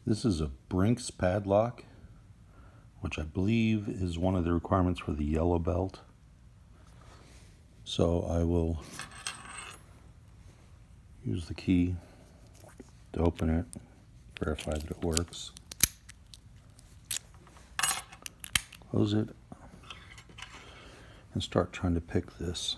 This is a Brinks padlock, which I believe is one of the requirements for the yellow belt. So I will use the key to open it, verify that it works, close it, and start trying to pick this.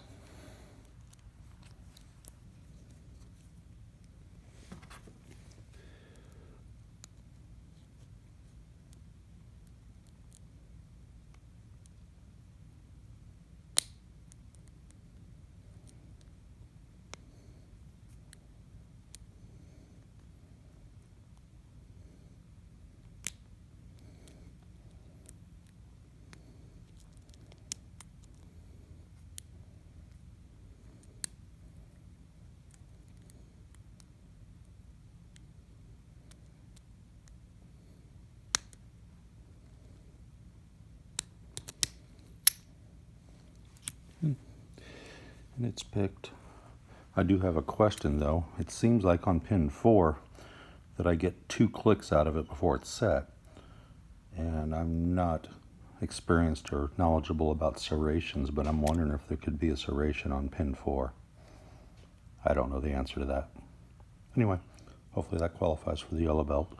And it's picked. I do have a question though. It seems like on pin 4 that I get 2 clicks out of it before it's set. And I'm not experienced or knowledgeable about serrations, but I'm wondering if there could be a serration on pin 4. I don't know the answer to that. Anyway, hopefully that qualifies for the yellow belt.